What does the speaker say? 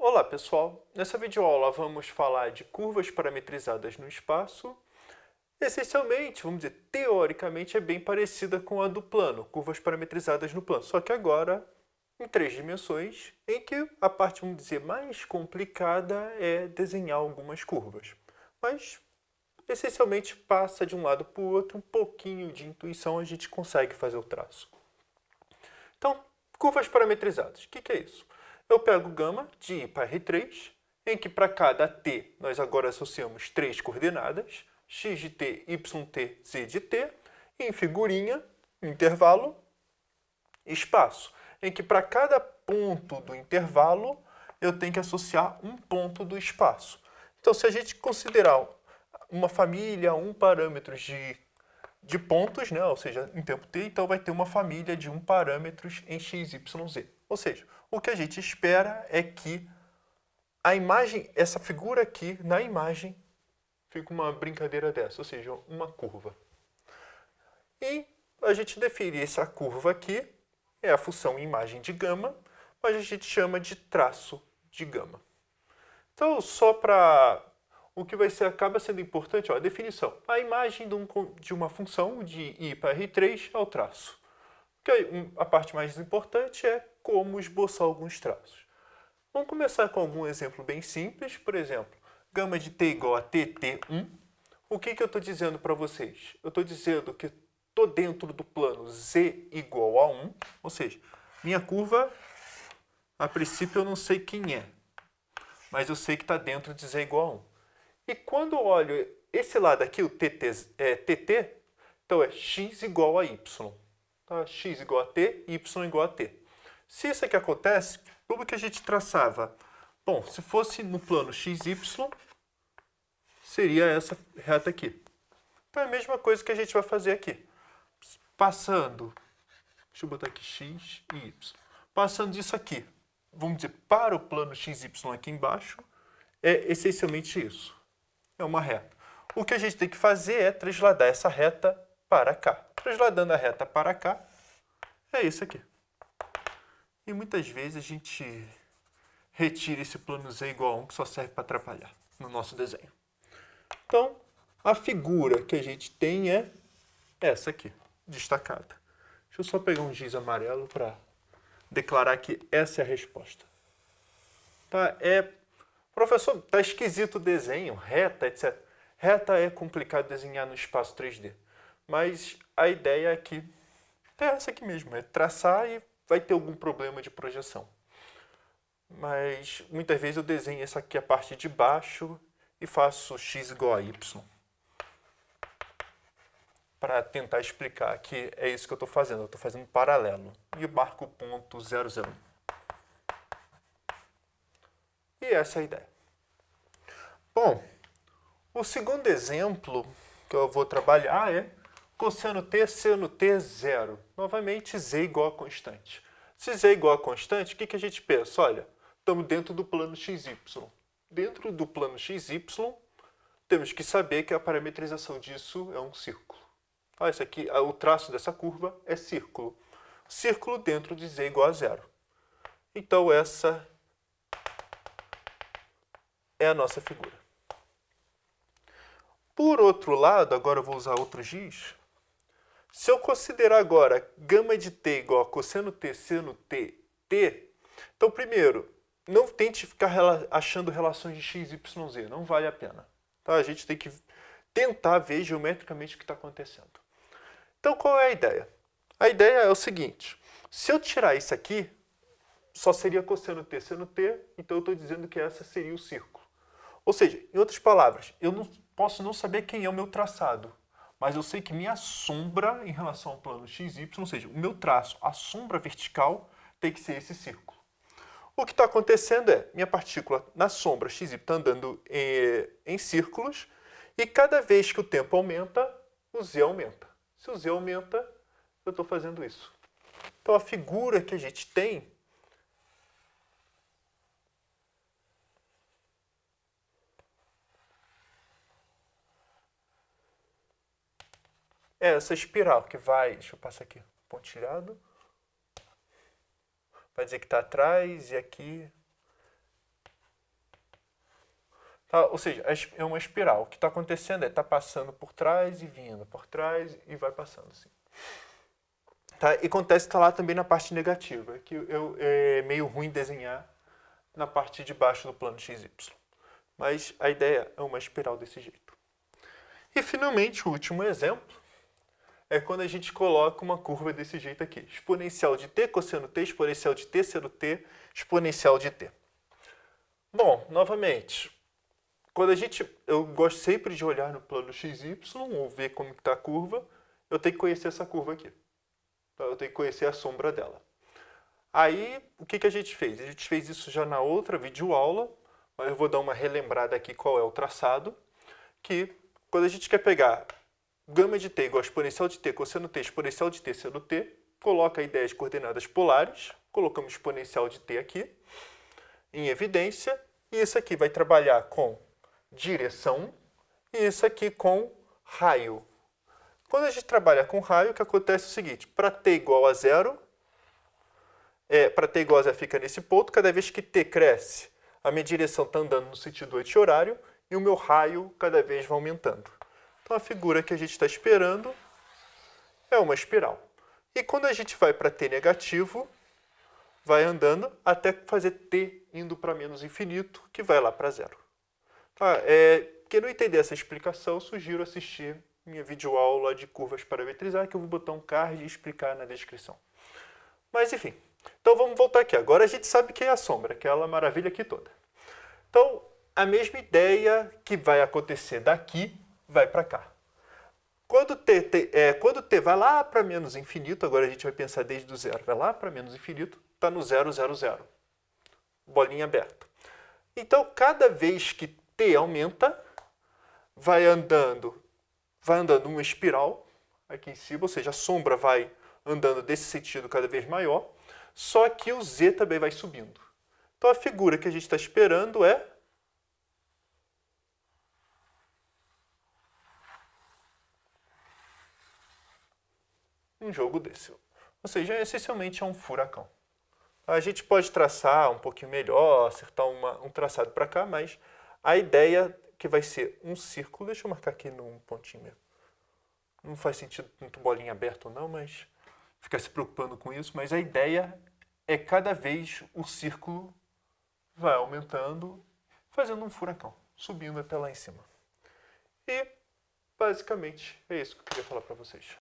Olá pessoal, nessa videoaula vamos falar de curvas parametrizadas no espaço. Essencialmente, vamos dizer, teoricamente é bem parecida com a do plano, curvas parametrizadas no plano, só que agora em 3 dimensões, em que a parte, vamos dizer, mais complicada é desenhar algumas curvas. Mas, essencialmente, passa de um lado para o outro, um pouquinho de intuição a gente consegue fazer o traço. Então, curvas parametrizadas, o que é isso? Eu pego gama de I para R3, em que para cada t nós agora associamos 3 coordenadas, x de t, y t, z de t, e em figurinha, intervalo, espaço, em que para cada ponto do intervalo eu tenho que associar um ponto do espaço. Então, se a gente considerar uma família, parâmetros de pontos, né? Ou seja, em tempo t, então vai ter uma família de parâmetros em x, y, z. Ou seja, o que a gente espera é que a imagem, essa figura aqui, na imagem, fica uma brincadeira dessa, ou seja, uma curva. E a gente define essa curva aqui, é a função imagem de gama, mas a gente chama de traço de gama. Então, só para o que acaba sendo importante, a definição. A imagem de uma função de I para R3 é o traço. A parte mais importante é como esboçar alguns traços. Vamos começar com algum exemplo bem simples. Por exemplo, gama de t igual a tt1. O que eu estou dizendo para vocês? Eu estou dizendo que estou dentro do plano z igual a 1, ou seja, minha curva, a princípio eu não sei quem é, mas eu sei que está dentro de z igual a 1. E quando eu olho esse lado aqui, o tt, então é x igual a y. Tá? X igual a t, y igual a t. Se isso aqui acontece, como que a gente traçava? Bom, se fosse no plano xy, seria essa reta aqui. Então é a mesma coisa que a gente vai fazer aqui. Passando, deixa eu botar aqui x e y. Passando disso aqui, vamos dizer, para o plano xy aqui embaixo, é essencialmente isso. É uma reta. O que a gente tem que fazer é trasladar essa reta para cá. Trasladando a reta para cá, é isso aqui. E muitas vezes a gente retira esse plano z igual a 1, que só serve para atrapalhar no nosso desenho. Então, a figura que a gente tem é essa aqui, destacada. Deixa eu só pegar um giz amarelo para declarar que essa é a resposta. Tá? Professor, tá esquisito o desenho, reta, etc. Reta é complicado desenhar no espaço 3D. Mas a ideia aqui é essa aqui mesmo, é traçar e vai ter algum problema de projeção. Mas muitas vezes eu desenho essa aqui a parte de baixo e faço x igual a y. Para tentar explicar que é isso que eu estou fazendo. Eu estou fazendo um paralelo. E marco o ponto 0,01. E essa é a ideia. Bom, o segundo exemplo que eu vou trabalhar é cosseno t, seno t, zero. Novamente, z igual a constante. Se z igual a constante, o que a gente pensa? Olha, estamos dentro do plano xy. Dentro do plano xy, temos que saber que a parametrização disso é um círculo. Esse aqui, o traço dessa curva é círculo. Círculo dentro de z igual a zero. Então, essa é a nossa figura. Por outro lado, agora eu vou usar outro giz. Se eu considerar agora gama de t igual a cosseno t, seno t, t, então, primeiro, não tente ficar achando relações de x, y, z. Não vale a pena. Tá? A gente tem que tentar ver geometricamente o que está acontecendo. Então, qual é a ideia? A ideia é o seguinte. Se eu tirar isso aqui, só seria cosseno t, seno t, então eu estou dizendo que essa seria o círculo. Ou seja, em outras palavras, eu não posso não saber quem é o meu traçado, mas eu sei que minha sombra em relação ao plano xy, ou seja, o meu traço, a sombra vertical, tem que ser esse círculo. O que está acontecendo é, minha partícula na sombra xy está andando em círculos, e cada vez que o tempo aumenta, o z aumenta. Se o z aumenta, eu estou fazendo isso. Então, a figura que a gente tem é essa espiral que vai... Deixa eu passar aqui, pontilhado. Vai dizer que está atrás e aqui... Tá? Ou seja, é uma espiral. O que está acontecendo é está passando por trás e vindo, por trás e vai passando assim. Tá? E acontece que está lá também na parte negativa, que é meio ruim desenhar na parte de baixo do plano XY. Mas a ideia é uma espiral desse jeito. E finalmente, o último exemplo é quando a gente coloca uma curva desse jeito aqui. Exponencial de t, cosseno t, exponencial de t, seno t, exponencial de t. Bom, novamente, eu gosto sempre de olhar no plano XY ou ver como está a curva, eu tenho que conhecer essa curva aqui. Eu tenho que conhecer a sombra dela. Aí, o que a gente fez? A gente fez isso já na outra videoaula, mas eu vou dar uma relembrada aqui qual é o traçado, que quando a gente quer pegar gama de t igual a exponencial de t, cosseno t, exponencial de t, seno t, coloca a ideia de coordenadas polares, colocamos exponencial de t aqui, em evidência, e isso aqui vai trabalhar com direção, e isso aqui com raio. Quando a gente trabalha com raio, o que acontece é o seguinte, para t igual a zero, para t igual a zero fica nesse ponto, cada vez que t cresce, a minha direção está andando no sentido anti-horário, e o meu raio cada vez vai aumentando. Então a figura que a gente está esperando é uma espiral. E quando a gente vai para t negativo, vai andando até fazer t indo para menos infinito, que vai lá para zero. Tá? Quem não entender essa explicação, sugiro assistir minha videoaula de curvas parametrizar, que eu vou botar um card e explicar na descrição. Mas enfim, então vamos voltar aqui. Agora a gente sabe que é a sombra, aquela maravilha aqui toda. Então, a mesma ideia que vai acontecer daqui, vai para cá. Quando t vai lá para menos infinito, agora a gente vai pensar desde o zero, vai lá para menos infinito, está no 0, 0, 0. Bolinha aberta. Então, cada vez que t aumenta, vai andando uma espiral aqui em cima, ou seja, a sombra vai andando desse sentido cada vez maior, só que o z também vai subindo. Então, a figura que a gente está esperando é um jogo desse. Ou seja, essencialmente é um furacão. A gente pode traçar um pouquinho melhor, acertar um traçado para cá, mas a ideia que vai ser um círculo, deixa eu marcar aqui num pontinho mesmo. Não faz sentido muito bolinha aberta ou não, mas ficar se preocupando com isso, mas a ideia é cada vez o círculo vai aumentando, fazendo um furacão, subindo até lá em cima. E basicamente é isso que eu queria falar para vocês.